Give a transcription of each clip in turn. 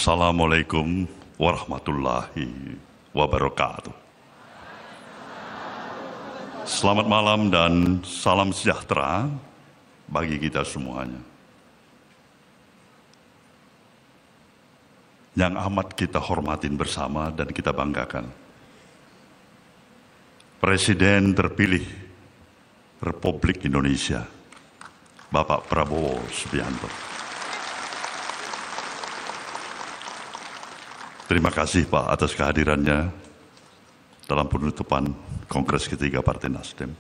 Assalamualaikum warahmatullahi wabarakatuh. Selamat malam dan salam sejahtera bagi kita semuanya. Yang amat kita hormatin bersama dan kita banggakan. Presiden terpilih Republik Indonesia, Bapak Prabowo Subianto. Terima kasih Pak atas kehadirannya dalam penutupan Kongres ketiga Partai Nasdem.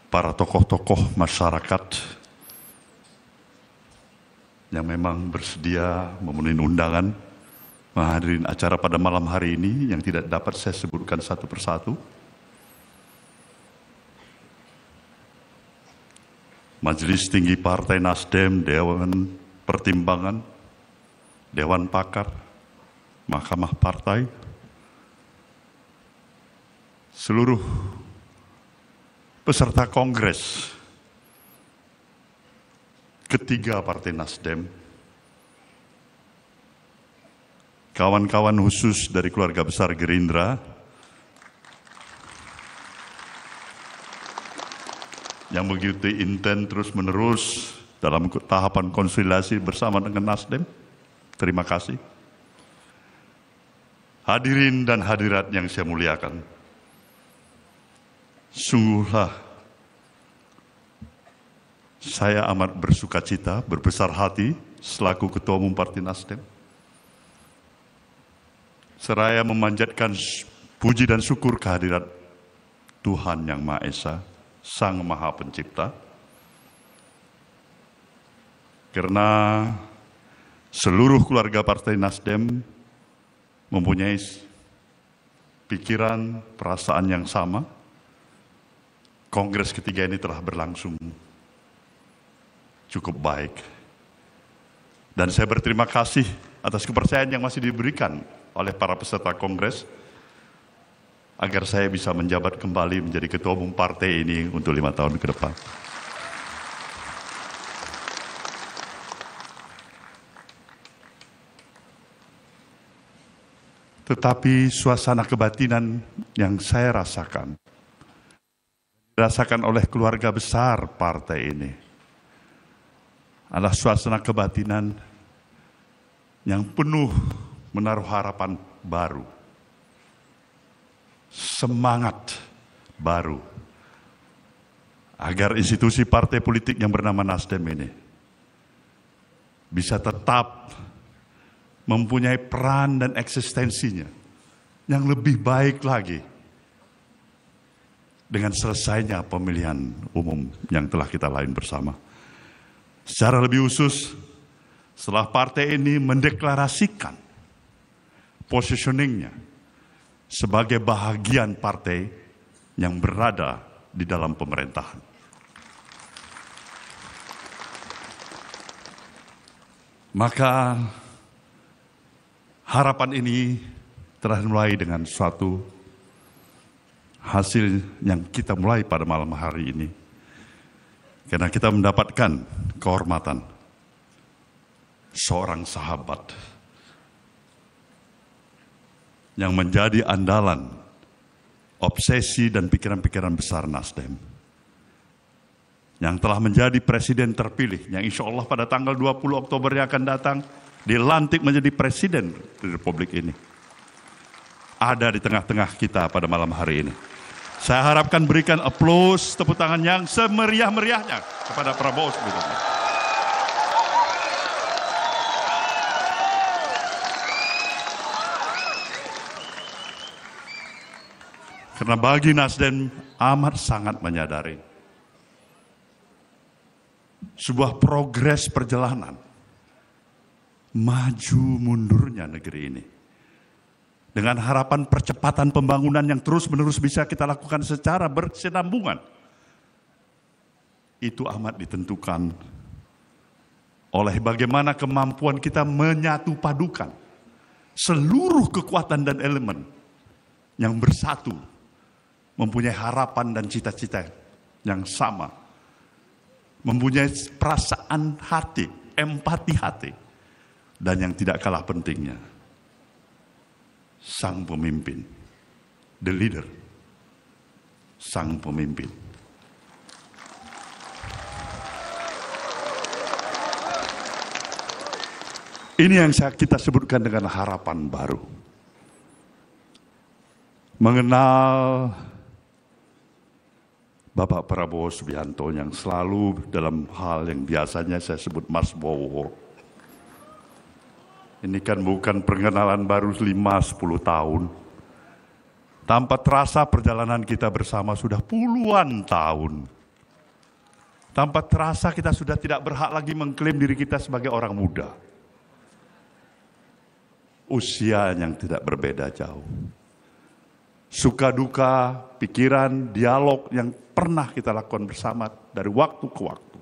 Para tokoh-tokoh masyarakat yang memang bersedia memenuhi undangan menghadiri acara pada malam hari ini yang tidak dapat saya sebutkan satu persatu. Majelis Tinggi Partai Nasdem, Dewan Pertimbangan, Dewan Pakar, Mahkamah Partai, seluruh peserta Kongres ketiga Partai Nasdem, kawan-kawan khusus dari keluarga besar Gerindra, yang begitu intens terus-menerus dalam tahapan konsolidasi bersama dengan Nasdem. Terima kasih. Hadirin dan hadirat yang saya muliakan, sungguhlah saya amat bersukacita, berbesar hati selaku Ketua Umum Partai Nasdem, seraya memanjatkan puji dan syukur kehadirat Tuhan Yang Maha Esa, Sang Maha Pencipta, karena seluruh keluarga Partai Nasdem mempunyai pikiran, perasaan yang sama. Kongres ketiga ini telah berlangsung cukup baik. Dan saya berterima kasih atas kepercayaan yang masih diberikan oleh para peserta Kongres agar saya bisa menjabat kembali menjadi Ketua Umum Partai ini untuk 5 tahun ke depan. Tetapi suasana kebatinan yang saya rasakan, dirasakan oleh keluarga besar partai ini, adalah suasana kebatinan yang penuh menaruh harapan baru, semangat baru, agar institusi partai politik yang bernama Nasdem ini bisa tetap mempunyai peran dan eksistensinya yang lebih baik lagi dengan selesainya pemilihan umum yang telah kita lalui bersama. Secara lebih khusus, setelah partai ini mendeklarasikan positioningnya sebagai bahagian partai yang berada di dalam pemerintahan. Maka harapan ini telah mulai dengan suatu hasil yang kita mulai pada malam hari ini. Karena kita mendapatkan kehormatan seorang sahabat yang menjadi andalan, obsesi dan pikiran-pikiran besar Nasdem, yang telah menjadi presiden terpilih, yang insya Allah pada tanggal 20 Oktober yang akan datang dilantik menjadi presiden di Republik ini, ada di tengah-tengah kita pada malam hari ini. Saya harapkan berikan aplaus, tepuk tangan yang semeriah-meriahnya kepada Prabowo Subianto. Karena bagi Nasdem amat sangat menyadari sebuah progres perjalanan maju mundurnya negeri ini, dengan harapan percepatan pembangunan yang terus-menerus bisa kita lakukan secara berkesinambungan, itu amat ditentukan oleh bagaimana kemampuan kita menyatu padukan seluruh kekuatan dan elemen yang bersatu, mempunyai harapan dan cita-cita yang sama mempunyai perasaan hati, empati hati, dan yang tidak kalah pentingnya, sang pemimpin, the leader, sang pemimpin. Ini yang kita sebutkan dengan harapan baru. Mengenal Bapak Prabowo Subianto yang selalu dalam hal yang biasanya saya sebut Mas Bowo. Ini kan bukan perkenalan baru 5-10 tahun. Tanpa terasa perjalanan kita bersama sudah puluhan tahun. Tanpa terasa kita sudah tidak berhak lagi mengklaim diri kita sebagai orang muda. Usia yang tidak berbeda jauh. Suka duka, pikiran, dialog yang pernah kita lakukan bersama dari waktu ke waktu.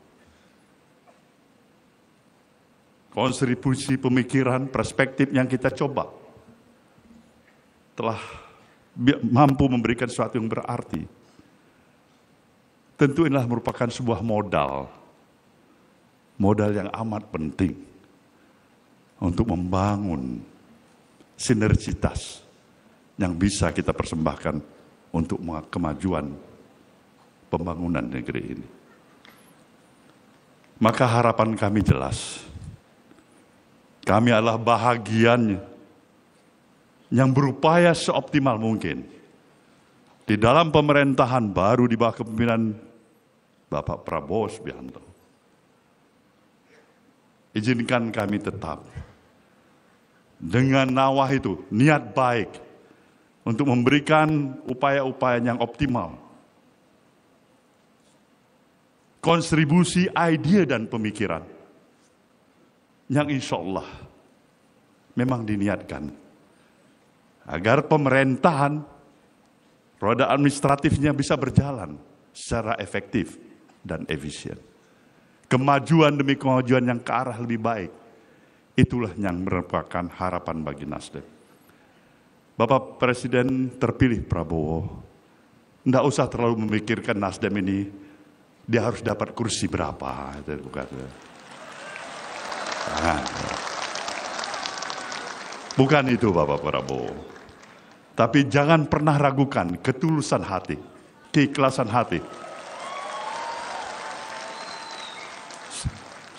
Kontribusi pemikiran, perspektif yang kita coba telah mampu memberikan sesuatu yang berarti. Tentu inilah merupakan sebuah modal yang amat penting untuk membangun sinergitas yang bisa kita persembahkan untuk kemajuan pembangunan negeri ini. Maka harapan kami jelas. Kami adalah bahagiannya yang berupaya seoptimal mungkin di dalam pemerintahan baru di bawah kepemimpinan Bapak Prabowo Subianto. Izinkan kami tetap dengan nawah itu, niat baik untuk memberikan upaya-upaya yang optimal. Kontribusi ide dan pemikiran yang insya Allah memang diniatkan agar pemerintahan, roda administratifnya bisa berjalan secara efektif dan efisien. Kemajuan demi kemajuan yang ke arah lebih baik. Itulah yang merupakan harapan bagi Nasdem. Bapak Presiden terpilih Prabowo, tidak usah terlalu memikirkan Nasdem ini, dia harus dapat kursi berapa. Bukan itu Bapak Prabowo. Tapi jangan pernah ragukan ketulusan hati, keikhlasan hati.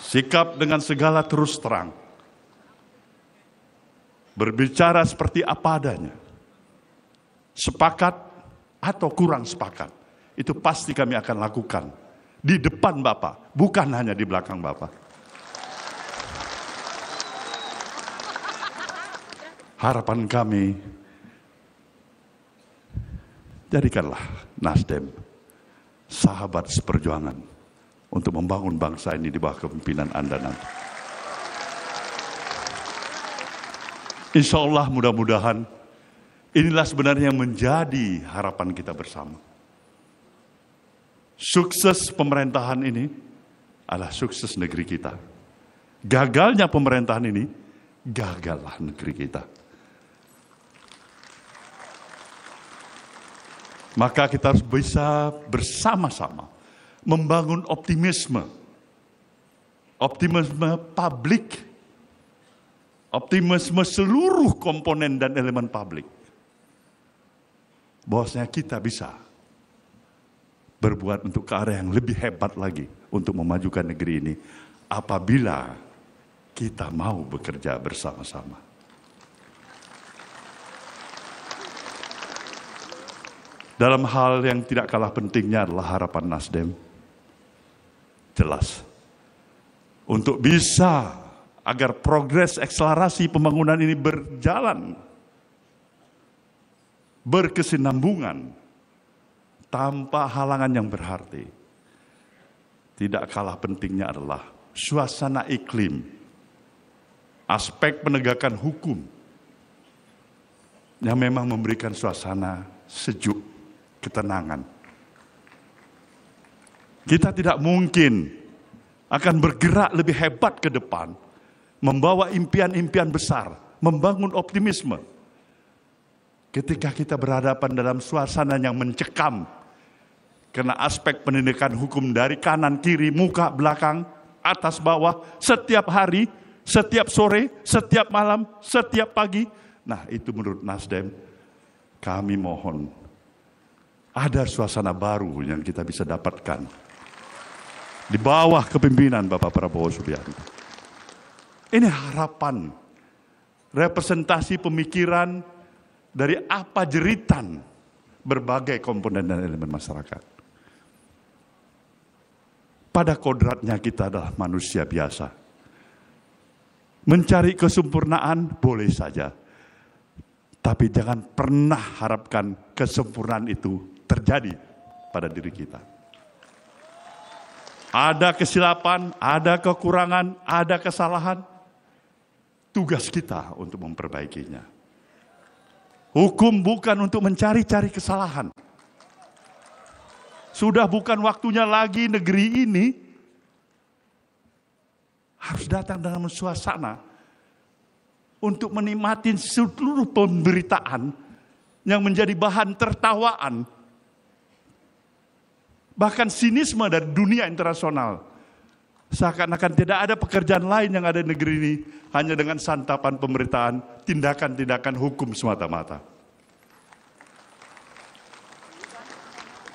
Sikap dengan segala terus terang. Berbicara seperti apa adanya. Sepakat atau kurang sepakat. Itu pasti kami akan lakukan. Di depan Bapak, bukan hanya di belakang Bapak. Harapan kami, jadikanlah Nasdem sahabat seperjuangan untuk membangun bangsa ini di bawah kepemimpinan Anda nanti. Insya Allah mudah-mudahan inilah sebenarnya yang menjadi harapan kita bersama. Sukses pemerintahan ini adalah sukses negeri kita. Gagalnya pemerintahan ini, gagallah negeri kita. Maka kita harus bisa bersama-sama membangun optimisme publik, optimisme seluruh komponen dan elemen publik. Bahwasanya kita bisa berbuat untuk ke arah yang lebih hebat lagi untuk memajukan negeri ini apabila kita mau bekerja bersama-sama. Dalam hal yang tidak kalah pentingnya adalah harapan Nasdem. Jelas. Untuk bisa agar progres akselerasi pembangunan ini berjalan, berkesinambungan, tanpa halangan yang berarti. Tidak kalah pentingnya adalah suasana iklim, aspek penegakan hukum, yang memang memberikan suasana sejuk, ketenangan. Kita tidak mungkin akan bergerak lebih hebat ke depan, membawa impian-impian besar, membangun optimisme. Ketika kita berhadapan dalam suasana yang mencekam, Karena aspek pendidikan hukum dari kanan, kiri, muka, belakang, atas, bawah, setiap hari, setiap sore, setiap malam, setiap pagi. Nah, itu menurut Nasdem, kami mohon ada suasana baru yang kita bisa dapatkan di bawah kepemimpinan Bapak Prabowo Subianto. Ini harapan, representasi pemikiran dari apa jeritan berbagai komponen dan elemen masyarakat. Pada kodratnya kita adalah manusia biasa. Mencari kesempurnaan boleh saja. Tapi jangan pernah harapkan kesempurnaan itu terjadi pada diri kita. Ada kesilapan, ada kekurangan, ada kesalahan. Tugas kita untuk memperbaikinya. Hukum bukan untuk mencari-cari kesalahan. Sudah bukan waktunya lagi negeri ini harus datang dalam suasana untuk menikmati seluruh pemberitaan yang menjadi bahan tertawaan. Bahkan sinisme dari dunia internasional. Seakan-akan tidak ada pekerjaan lain yang ada di negeri ini hanya dengan santapan pemberitaan, tindakan-tindakan hukum semata-mata.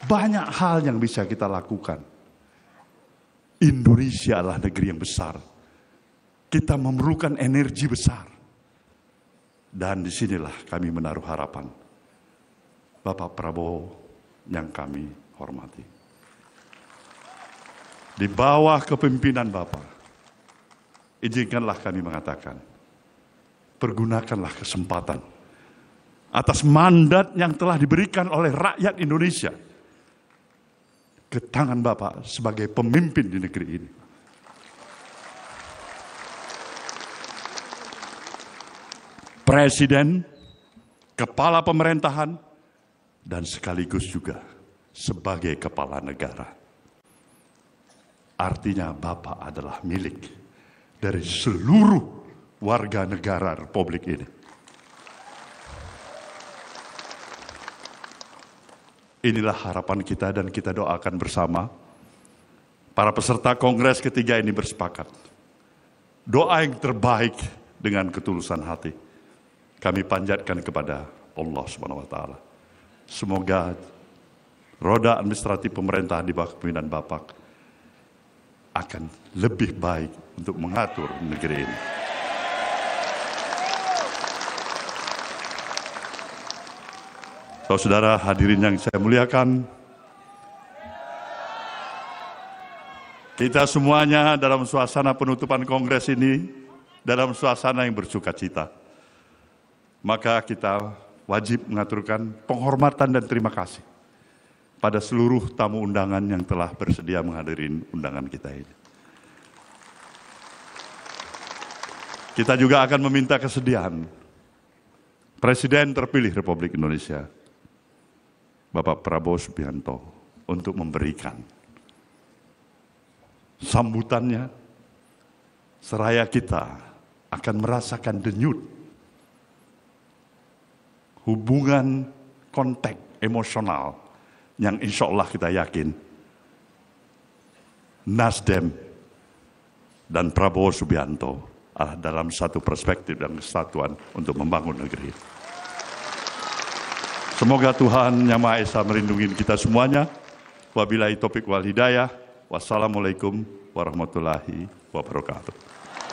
Banyak hal yang bisa kita lakukan. Indonesia adalah negeri yang besar. Kita memerlukan energi besar. Dan disinilah kami menaruh harapan. Bapak Prabowo yang kami hormati. Di bawah kepemimpinan Bapak, izinkanlah kami mengatakan, pergunakanlah kesempatan atas mandat yang telah diberikan oleh rakyat Indonesia ke tangan Bapak sebagai pemimpin di negeri ini. Presiden, kepala pemerintahan, dan sekaligus juga sebagai kepala negara. Artinya Bapak adalah milik dari seluruh warga negara Republik ini. Inilah harapan kita dan kita doakan bersama. Para peserta kongres ketiga ini bersepakat. Doa yang terbaik dengan ketulusan hati kami panjatkan kepada Allah SWT. Semoga roda administratif pemerintahan di bawah kepemimpinan Bapak akan lebih baik untuk mengatur negeri ini. Saudara hadirin yang saya muliakan, kita semuanya dalam suasana penutupan kongres ini, dalam suasana yang bersuka cita. Maka kita wajib mengaturkan penghormatan dan terima kasih pada seluruh tamu undangan yang telah bersedia menghadiri undangan kita ini. Kita juga akan meminta kesediaan Presiden terpilih Republik Indonesia, Bapak Prabowo Subianto, untuk memberikan sambutannya, seraya kita akan merasakan denyut hubungan kontak emosional yang insya Allah kita yakin Nasdem dan Prabowo Subianto adalah dalam satu perspektif dan kesatuan untuk membangun negeri. Semoga Tuhan Yang Maha Esa melindungi kita semuanya. Wabillahi taufiq wal hidayah. Wassalamualaikum warahmatullahi wabarakatuh.